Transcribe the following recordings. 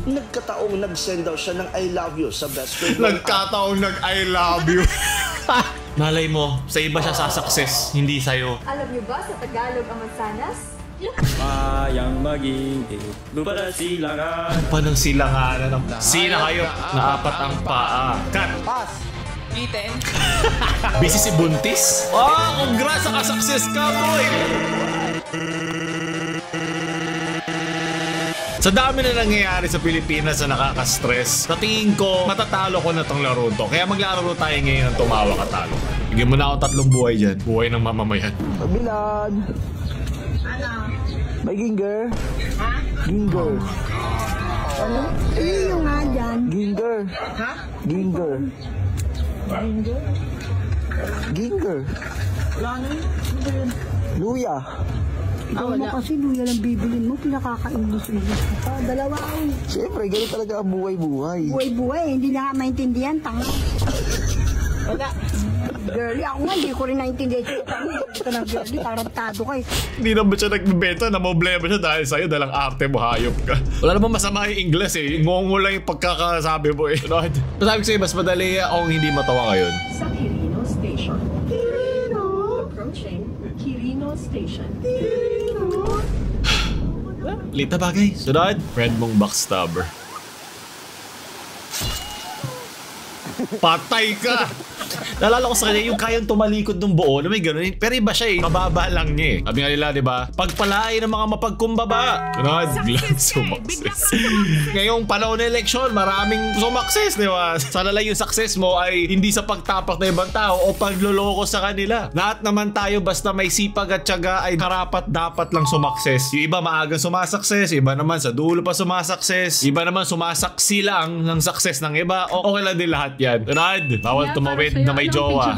Nagkataong nag-send daw siya ng I love you sa best friend. Nagkataong nag-I love you. Malay mo, sa iba siya sa success, hindi sa'yo. Alam niyo ba sa Tagalog ang mansanas? Mayang maging lupa na silangan. Pa ng silanganan ng sina kayo na apat ang paa. Cut! Pass. Iten. Busy si Buntis? Oh, congrats! Naka-success ka, boy! Sa dami na nangyayari sa Pilipinas na nakaka-stress, sa tingin ko, matatalo ko na tong laro to. Kaya maglaro tayo ngayon ng tumawa ka talo. Bigyan mo na akong 3 buhay dyan. Buhay ng mamamayan. Kabilan. Ano? May ginger. Ha? Ginger. Ano? Yung nga dyan. Ginger. Ha? Ginger. Ginger? Ginger. Wala na yun. Luya. Ikaw mo kasi luya lang bibilin mo, pinakaka-English-English ka. Dalawa ay. Siyempre, ganun talaga ang buhay-buhay. Buhay-buhay, hindi na nga maintindihan, tanga. Wala. Girlie, ako nga, hindi ko rin naintindihan siya. Ito ng girlie, tarantado ka eh. Hindi naman siya nagbibenta na problema siya dahil sa'yo dahil ang arte mo, hayop ka. Wala namang masama yung Ingles eh. Ngongo lang yung pagkakasabi mo eh. Masabi ko sa'yo, mas madali akong hindi matawa ngayon. Sa Quirino Station. Quirino! Approaching Quirino Station. Lita bagay. Sunod, friend mong backstabber. Patay ka! Naalala ko sa kanya yung kayang tumalikod ng buo na may gano'n. Pero iba siya eh. Mababa lang niya eh. Sabi nga nila, di ba? Pagpalain ng mga mapagkumbaba. Sunod, biglang sumakses. Ngayong panahon ng eleksyon, maraming sumakses, di ba? Sana lang yung success mo ay hindi sa pagtapak na ibang tao o pagloloko sa kanila. Lahat naman tayo basta may sipag at tiyaga ay karapat dapat lang sumakses. Yung iba maagang sumasakses, iba naman sa dulo pa sumasakses, iba naman sumasaksi lang ng success ng iba. O okay lang din lahat yan. Sunod, bawal tumawid na may jowa.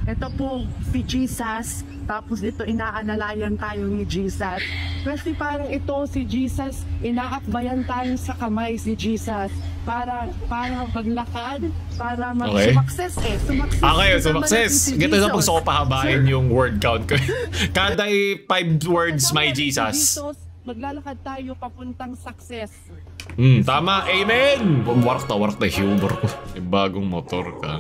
Ito po si Jesus, tapos ito inaanalayan tayo ni Jesus. Kasi parang ito si Jesus, inaakbayan tayo sa kamay si Jesus para maglakad, para mag-sumakses eh. Okay, sumakses. Ganito na pag so pahabain yung word count ko. Kada 5 words may Jesus. Maglalakad tayo papuntang success. Tama, amen! Warak na humor ko. Yung bagong motor ka.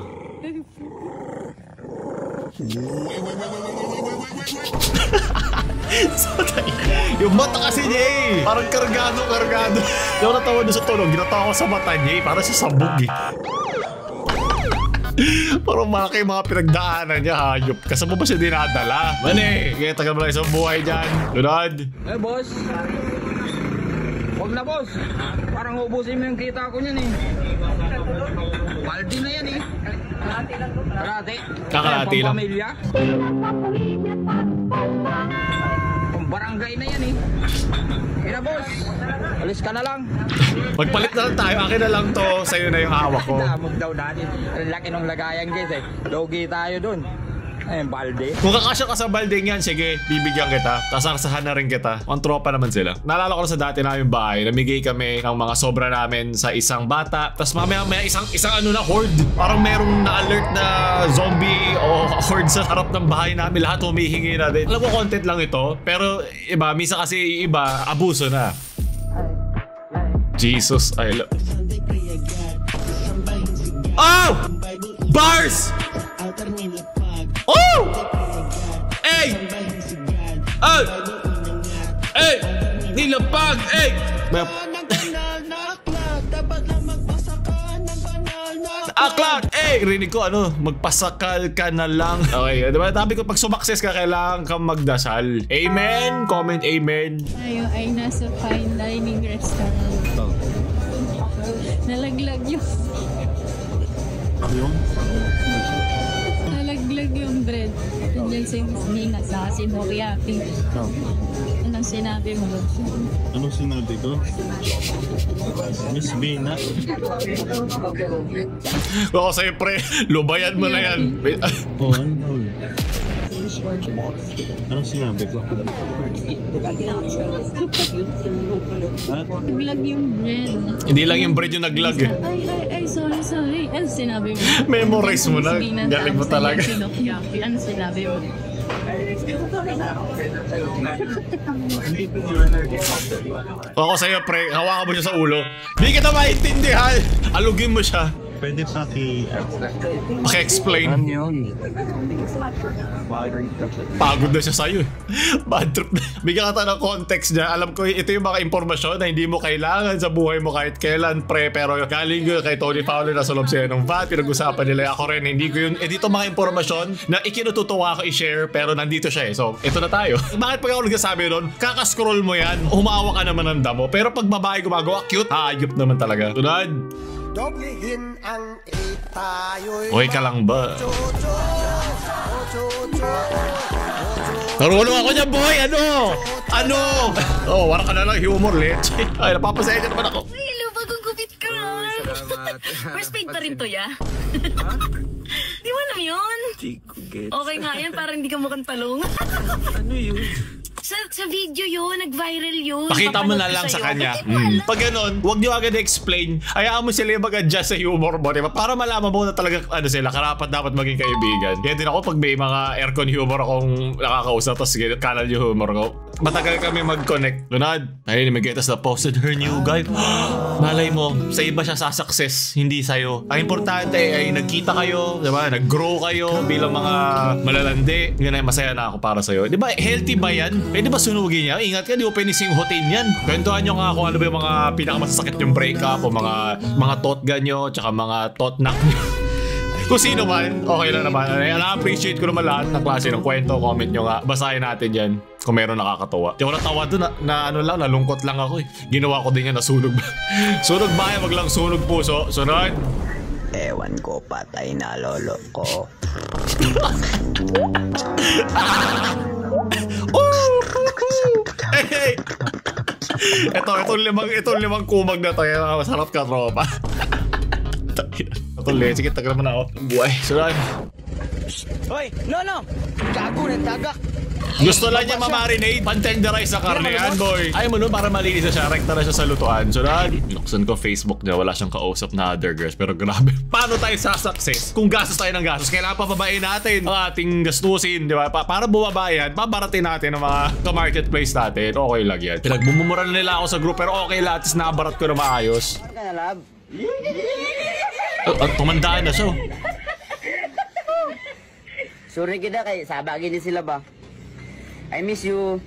Yung mata kasi niya eh. Parang kargado. Yung natawa doon sa tunog, ginatawa ko sa mata niya eh. Parang sa sabog eh. Parang malaki mga pinagdaanan niya, hayop. Kasi mo ba siya dinadala? Mani, kaya tagal mo lang isang buhay dyan. Lunod. Eh, boss. Huwag na, boss. Parang ubusin mo yung kita ko niyan eh. Baldi na yan eh. Kalahati. Kakalahati lang. Pamilya. Kung barangay na yan eh. Kaya boss, alis ka na lang. Magpalit na lang tayo. Akin na lang to. Sa'yo na yung hawak ko. Damog daw natin. Laki ng lagayan guys eh. Logi tayo dun. Ayun, balde. Kung kakasya ka sa baldeng yan, sige, bibigyan kita. Tasarsahan na rin kita. Ang tropa naman sila. Naalala ko na sa dati namin bahay, namigay kami ng mga sobra namin sa isang bata. Tapos mamaya isang ano na, horde. Parang merong na-alert na zombie o horde sa harap ng bahay namin. Lahat humihingi na din. Alam ko, content lang ito. Pero iba, minsan kasi iba, abuso na. Jesus, I love... Oh! Bars! Oh! Ey! Ay! Ey! Nilapag! Ey! Aklat! Ey! Rinig ko ano, magpasakal ka na lang. Okay, diba? Sabi ko pag sumakses ka, kailangan kang magdasal. Amen! Comment amen. Tayo ay nasa fine dining restaurant. Nalaglag yung... Nalaglag yung bread. Nandiyan si Nina sa si Moriarty. Anong sinabi mo? Anong sinabi ko? Miss Bina. Oo, sa'yo pre, lubayan mo na yan. Oo, ano? Anong sinabi ko? Naglag yung bread. Hindi lang yung bread yung naglag eh. Ay, sorry. Ano sinabi mo? Memorize mo na. Galing mo talaga. Ano sinabi mo? Ako sa'yo, pre. Hawakan mo siya sa ulo. Di kita maintindihan. Alugin mo siya. Pwede Paki-explain. Pagod na siya sa'yo. Bad trip na. Bigyan ka ng context niya. Alam ko, ito yung mga impormasyon na hindi mo kailangan sa buhay mo kahit kailan, pre. Pero galing ko kay Tony Fowler na sulong siya ng VAT. Pinag-usapan nila. Ako rin, hindi ko yun. Dito mga impormasyon na ikinututuwa ko i-share pero nandito siya eh. So, ito na tayo. Bakit pag ako nagsasabi nun, kakascroll mo yan, humawa ka naman ng damo. Pero pag babae gumagawa, cute, hayop naman talaga. Tunad. Doblihin ang itayo'y Okay ka lang ba? Narulong ako niya, boy! Ano? Oh, wala ka na lang humor, leche. Ay, napapasaya ka naman ako. Ay, hello, bagong gupit ka. First paid pa rin to, ya? Di mo alam yun? Okay nga yan, parang hindi ka mukhang talong. Ano yun? Sa video yun, nag-viral yun. Pakita mo na lang sa kanya. Pag ganun, huwag niyo agad explain. Hayaan mo sila mag-adjust sa humor mo, diba? Para malaman mo na talaga sila, karapat dapat maging kaibigan. Kaya din ako pag may mga aircon humor akong nakakausap, tapos kanal yung humor ko. Matagal kami mag-connect. Lunad, ayun, may Getas na posted her new guy. Malay mo, sa iba siya sa-success, hindi sa'yo. Ang importante ay nagkita kayo, diba? Nag-grow kayo bilang mga malalandi. Ngayon ay masaya na ako para sa'yo. Diba, healthy ba yan? Pwede ba sunugin niya? Ingat ka, di mo penisinghutin yan. Kwentuhan nyo nga kung ano ba yung mga pinakamasasakit yung breakup o mga totga nyo, tsaka mga totnak nyo. Kung sino man, okay lang naman. Na-appreciate ko naman lahat ng klase ng kwento. Comment nyo nga. Basahin natin yan kung meron nakakatawa. Di ako natawa doon nalungkot lang ako eh. Ginawa ko din yan na sunog. Sunog bahay, wag lang sunog puso. Sunod. Ewan ko, patay na lolo ko. Hey! Itong limang kumag na to. Masarap ka, tropa. Ito, sige, tagal naman ako. Buhay, sunod. Hoy, no! Gago, nagtagak. Gusto lang niya ma-marinate, pan-tenderize sa karne yan, boy. Ayaw mo nun, para malinis na siya, rekta na siya sa lutuan. Sunod. Binuksan ko Facebook niya, wala siyang kausap na other girls. Pero grabe, paano tayo sa-success? Kung gastos tayo ng gastos, kailangan pababain natin ang ating gastusin, di ba? Para bumabayan, pabaratin natin ang mga ka-marketplace natin. Okay lang yan. Pinagbumumuran nila ako sa group, pero okay lang, at least nabarat ko na maayos. Ano ka na, lab? Tumandaan na siya. Sorry kita kay sabagin din sila ba? I miss you.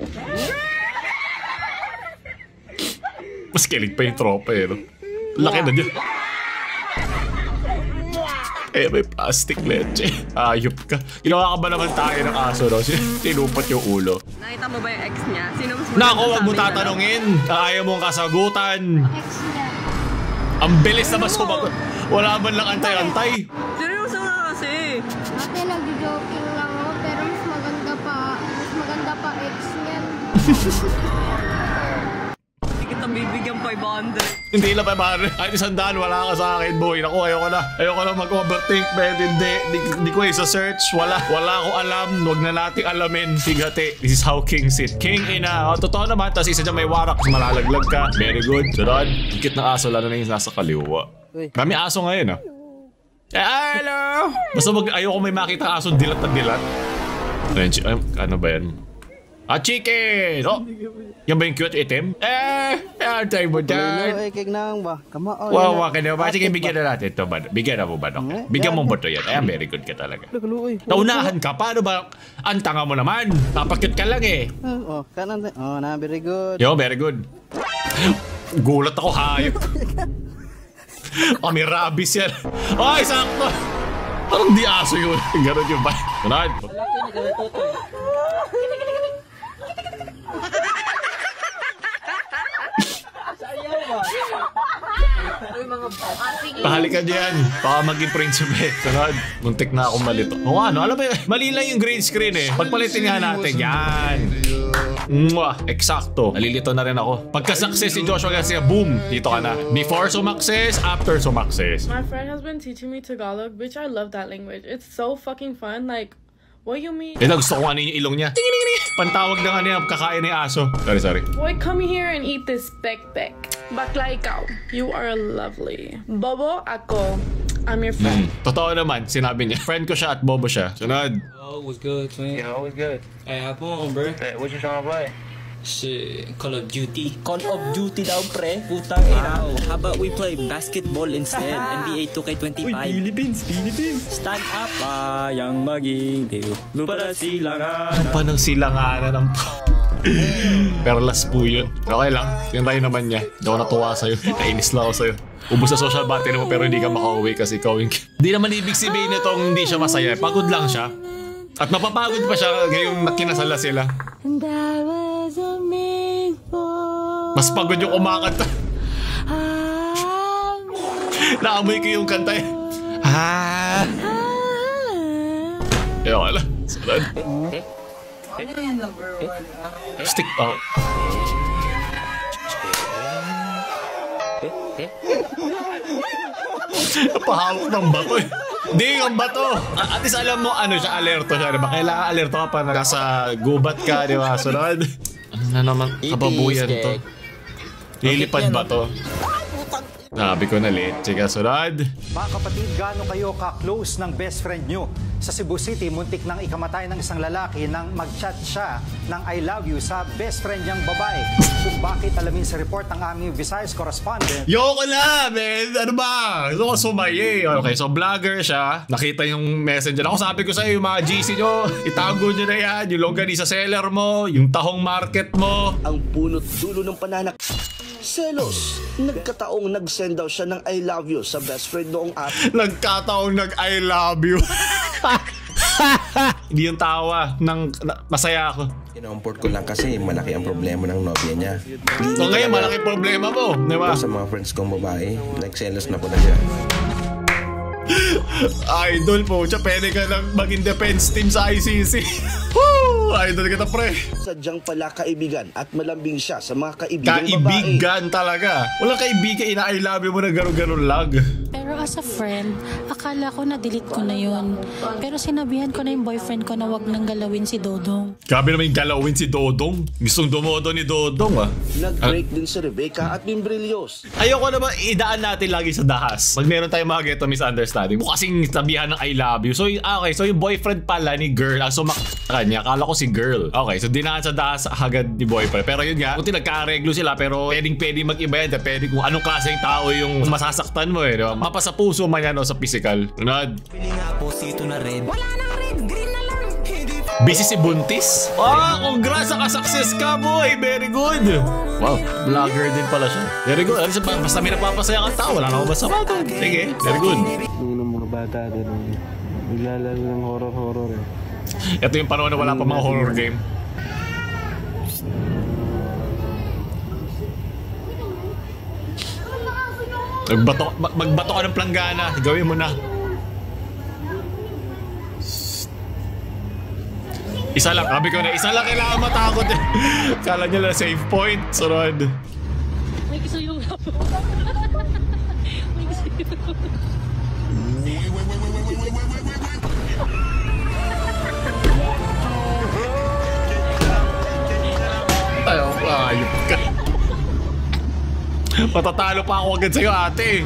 Mas kilig pa yung tropa eh, no? Laki na dyan. Eh, may plastic leche. Ayop ka. Ginawa ka ba naman tayo ng aso, no? Tinupat yung ulo. Nakita mo ba yung ex niya? Sino mas Nako, wag mo tatanungin. Ayaw mong kasagutan. Ang bilis na mas kumagot. Wala man lang antay-antay. Seryoso nga kasi. Ate, nag-joking lang ako, pero mas maganda pa ex niyan. Hindi kita bibigyan 500. Hindi lang pa pare. Kahit 100, wala ka sa akin, boy. Naku, ayoko na mag-overthink, man. Hindi ko isa-search. Wala ko alam. Huwag na natin alamin. Sigate. This is how king sit. King ina. Totoo naman. Tapos isa dyan may warak. Malalaglag ka. Very good. Sunod. Higit ng aso, lalo na yung nasa kaliwa. Kami aso ngayon, ah. Hello! Basta ayoko may makita aso dilat na dilat. Ano ba yan? Chicken! Oh! Yan ba yung cute item? Antay mo dyan. Wow, ka na ba? Sige, bigyan na natin ito ba? Bigyan na mo ba? Bigyan mo ba ito yan? Very good ka talaga. Naunahan ka? Paano ba? Ang tanga mo naman. Papakit ka lang eh. Very good. Yo, very good. Gulat ako, hayop. May rabies yan. Ay, sakto. Parang di aso yun. Ganun yung ba? Tunad. Pahalikan diyan. Baka maging prinsipe. Sunod. Muntik na akong malito. O ano? Alam mo yun? Mali lang yung green screen eh. Pagpalitin nga natin. Yan. Mwah. Eksakto. Nalilito na rin ako. Pagka-success si Joshua Garcia, boom. Dito ka na. Before success, after success. My friend has been teaching me Tagalog, which I love that language. It's so fucking fun. Like, what you mean? Gusto ko ano yung ilong niya. Pantawag na nga niya, kakain ni aso. Sorry. Boy, come here and eat this pek-pek. Bakla ikaw, you are lovely. Bobo, ako. I'm your friend. Totoo naman, sinabi niya. Friend ko siya at bobo siya. Sunod. Oh, what's good, twin? Yeah, always good. Hey, hop on, bro. Hey, what you trying to play? Shit, Call of Duty. Call of Duty daw, pre. Putang ina. How about we play basketball instead? NBA 2K25. Uy, Philippines. Stand up. Bayang maging diw. Lupa na silangan. Lupa ng silanganan ng Perlas po yun. Okay lang. Tinry naman niya. Hindi ako natuwa sa'yo. Kainis lang ako sa'yo. Ubus sa social battery mo pero hindi ka makauwi kasi ikaw yung... Hindi naman ibig sabihin nitong hindi siya masaya. Pagod lang siya. At mapapagod pa siya ngayong nakinasala sila. Mas pagod yung kumakanta. Naamoy ko yung kanta eh. Ewan ka lang. Sarad. Stick out. Napahawak ng bato eh. Hindi yung bato. At least alam mo ano siya, alerto siya. Diba? Kailangan alerto ka pa na nasa gubat ka, di ba? Sunod. Ano na naman kababuyan to? Lilipad ba to? Nabi ko na leche ka, sunod. Mga kapatid, gaano kayo ka-close ng best friend nyo? Sa Cebu City, muntik nang ikamatay ng isang lalaki nang mag-chat siya ng I love you sa best friend niyang babae. Kung bakit alamin sa report ng aming Visayas correspondent. Yoko na, man! Ano ba? Gusto ko sumaye. Okay, so vlogger siya. Nakita yung messenger. Ako sabi ko sa'yo, yung mga GC nyo, itago nyo na yan. Yung longganisa seller mo, yung tahong market mo. Ang punot dulo ng pananak. Selos. Nagkataong nag-send daw siya ng I love you sa best friend noong ate. Nagkataong nag-I love you. Hindi yung tawa. Masaya ako. Kinomport ko lang kasi malaki ang problema ng nobya niya. So ngayon, malaki problema mo. Diba? Sa mga friends kong babae, nag-selos na po na siya. Idol po siya. Pwede ka lang maging defense team sa ICC. Woo! Idol kita, pre. Sadyang pala kaibigan at malambing siya sa mga kaibigan babae. Kaibigan talaga. Walang kaibigan, ina-I love you mo na gano'n-gano'n lag. Pero as a friend, akala ko na-delete ko na yun. Pero sinabihan ko na yung boyfriend ko na wag nang galawin si Dodong. Grabe naman yung galawin si Dodong. Gustong dumodo ni Dodong, ah. Nag-break din si Rebecca at Mimbrillos. Ayoko naman idaan natin lagi sa dahas. Pag meron tayong mga geto misunderstanding, mo kasing sabihan ng I love you. So, okay, so yung boyfriend pala ni girl, ang sumak kanya, akala ko si girl. Okay, so dinaan sa dahas agad ni boyfriend. Pero yun nga, kung nagka-areglo sila, pero pwedeng mag-iba yan. Pwedeng kung anong klaseng tao yung masasaktan mo eh. Diba? Mapa sa puso man yan o sa physical. Runod. Wala nang red, green na lang. Busy si Buntis? Congrats sa ka-success ka, boy! Very good! Wow, vlogger din pala siya. Very good. Basta may napapasaya kang tao, wala na ako masama doon. Sige, very good. Ng mga bata doon, naglalaro ng horror eh. Ito yung panahon na wala pa mga horror game. Magbato ka ng planggana. Gawin mo na. Isa lang. Sabi ko na, isa lang kailangan matakot. Kala niya lang save point. Sunod. May gusto yung may gusto yung ayop ka. Patatalo pa ako agad sa'yo, ate.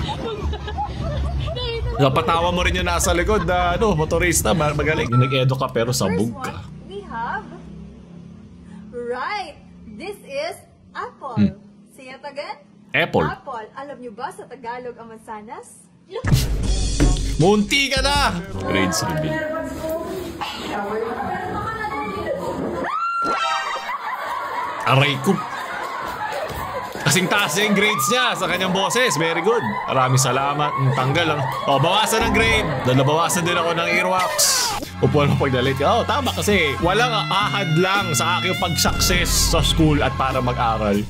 Napatawa mo rin yung nasa likod na motorista, magaling. Nag-edo ka pero sabog ka. We have right. This is apple. Say it again. Apple. Apple. Alam niyo ba sa Tagalog ang mansanas? Munti ka na! Grades reveal. Aray ko. Kasing taas yung grades niya sa kanyang boses. Very good. Maraming salamat. Tanggal lang. Bawasan ng grade. Bawasan din ako ng earwax. Upuan mo pagdalit. Tama kasi walang ahad lang sa aking pag-success sa school at para mag-aral.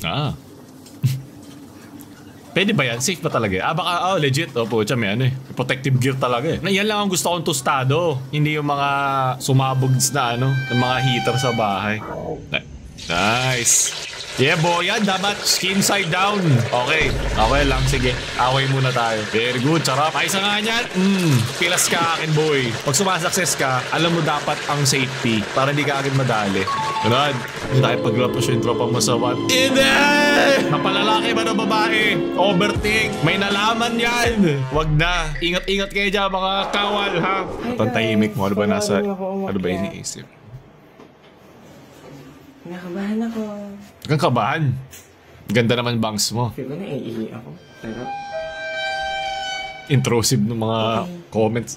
Pwede ba yan? Safe ba talaga? Baka legit. Pucha, may protective gear talaga eh. Yan lang ang gusto kong tostado. Hindi yung mga sumabog na ng mga heater sa bahay. Nice. Yeah, boy, yan. Dapat skin side down. Okay. Okay lang. Sige. Away muna tayo. Very good. Sarap. Ay, isa nga yan. Pilas ka akin, boy. Pag sumasakses ka, alam mo dapat ang safety para hindi ka agad madali. Ganun. Hindi tayo paglapos yung tropa mo sa one. Hindi! Napalalaki ba ng babae? Overthink. May nalaman yan. Wag na. Ingat-ingat kayo dyan, mga kawal, ha? Pantahimik mo. Ano ba nasa... Ano ba iniisip? Nakabahan ako. Huwag kang kabahan. Ganda naman bangs mo. Feel ko na iihi ako. Pero... intrusive ng mga comments.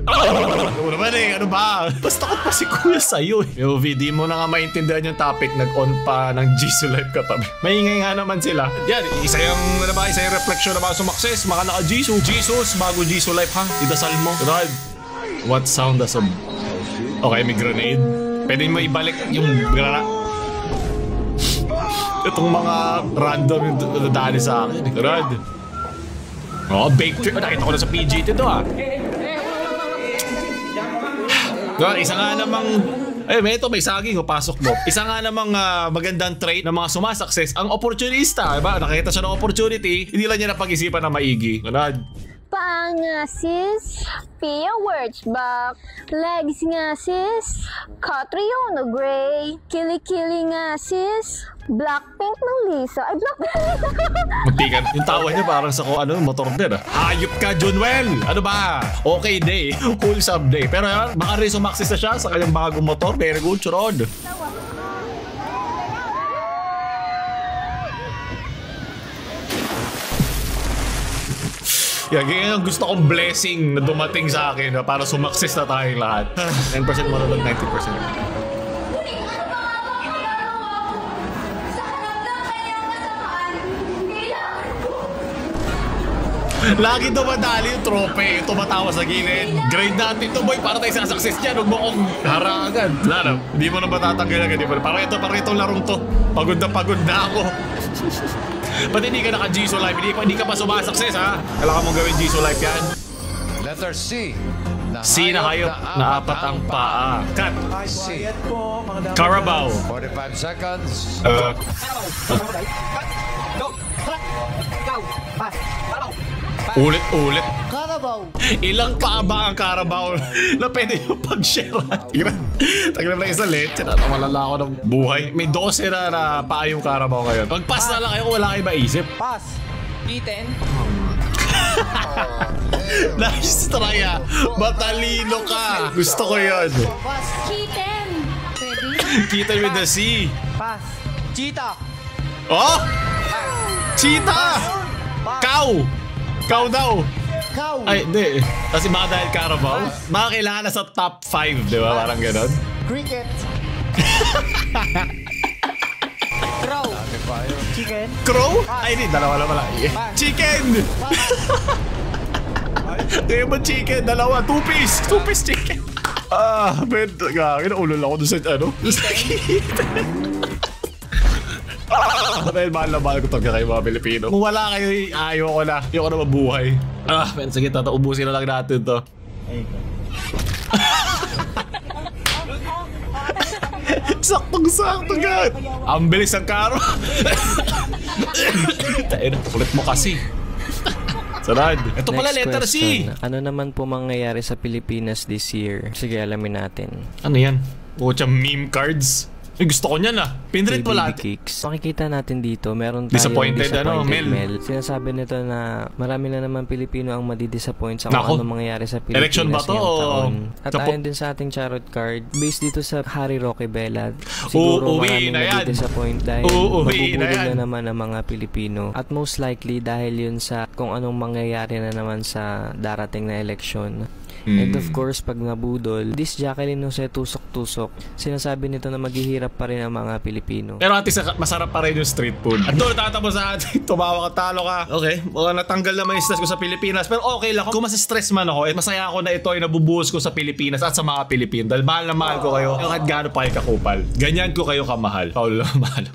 Ano naman eh, ano ba? Basta ko pa si Kuya sa'yo eh. Yo, di mo na nga maintindihan yung topic, nag-on pa ng Jisoo Life katabi. Maingay nga naman sila. Yan, isa yung reflection na mga sumakses, mga naka-Jisoo. Jesus, bago Jisoo Life ha, idasal mo. Rod, what sound does a... Okay, may grenade. Pwede mo ibalik yung granada. Itong mga random yung dadali sa akin. Rod. Oh, bake trip. Nakita ko na sa PGT to ah. Isa nga namang... may ito, may saging, pasok mo. Isa nga namang magandang trait ng mga sumasakses, ang opportunista. Diba? Nakita siya ng opportunity, hindi lang niya napag-isipan na maigi. Ganad. Paa nga sis, Pia words back, legs nga sis, Catriona Gray, Kili-kili nga sis, Blackpink ng Lisa, ay Blackpink Muntikan, yung tawa niya parang sa motor din ah. Hayop ka, Junwell! Ano ba? Okay day, cool sub day. Pero yan, baka rin sumaksis na siya sa kanyang bagong motor. Very good, Churod. Yan ang gusto kong blessing na dumating sa akin para sumakses na tayong lahat. 10% monolog, 90%. Lagi dumadali yung trope, tumatawa sa gilid. Grade natin to boy, para tayo sa success dyan. Huwag mo kong harangan. Lalo, hindi mo na matatanggal agad. Parang itong larong to. Pagod na ako. Ba't hindi ka naka-Jisoo Life? Hindi ka pa sumasakses ha? Kailangan mong gawin Jisoo Life yan. Letter C. C na hayop na apat ang paa. Cut. C. Carabao. 45 seconds. Ulit-ulit. Carabao. Ilang paa ba ang Carabao na pwede yung pag-share? Taglam na isa leche na malala ako ng buhay. May 12 na paa yung Carabao ngayon. Mag-pass na lang kayo kung wala kayo maisip. Pass. Kitten. Nice try ah. Matalino ka. Gusto ko yun. Pass. Kitten. Pwede? Kitten with the C. Pass. Cheetah. Oh! Cheetah! Cow! Cow daw! Cow! Ay, hindi. Kasi baka dahil Carabao, baka kailangan na sa top 5, di ba? Parang ganon. Cricket. Crow. Chicken. Crow? Ay, hindi. Dalawa lang pala. Chicken! Kaya ba chicken? Dalawa. 2 piece. 2 piece chicken. Man. Gagawin. Naulol ako dun sa Dahil mahal na mahal ko talaga kayo mga Pilipino. Kung wala kayo, ayoko na. Ayoko na mabuhay. Men, sige, ubusin na lang natin to. Saktong-sakto gan. Ang bilis ng karo. Kulit mo kasi. Sarad. Ito pala letter C. Ano naman po mangyayari sa Pilipinas this year? Sige, alamin natin. Ano yan? Pucha, meme cards? Ay, gusto ko niyan ah. Pinrint mo lahat. Makikita natin dito, meron tayong disappointed Mel. Sinasabi nito na marami na naman Pilipino ang madi-disappoint sa kung ano mangyayari sa Pilipinas election ba to? At ayon din sa ating tarot card, based dito sa Harry Roque Bella, siguro maraming madi-disappoint dahil mabubulol na naman ang mga Pilipino. At most likely dahil yun sa kung anong mangyayari na naman sa darating na eleksyon. And of course, pag nabudol, this Jacqueline Jose tusok-tusok, sinasabi nito na maghihirap pa rin ang mga Pilipino. Pero atis masarap pa rin yung street food. At doon tatapos sa atin, tumawa ka, talo ka. Okay, natanggal naman yung stress ko sa Pilipinas. Pero okay lang, kung mas-stress man ako, masaya ako na ito ay nabubuhos ko sa Pilipinas at sa mga Pilipino. Dahil mahal na mahal ko kayo, kahit gaano pa kayo kakupal. Ganyan ko kayo kamahal. Paulo, mahal.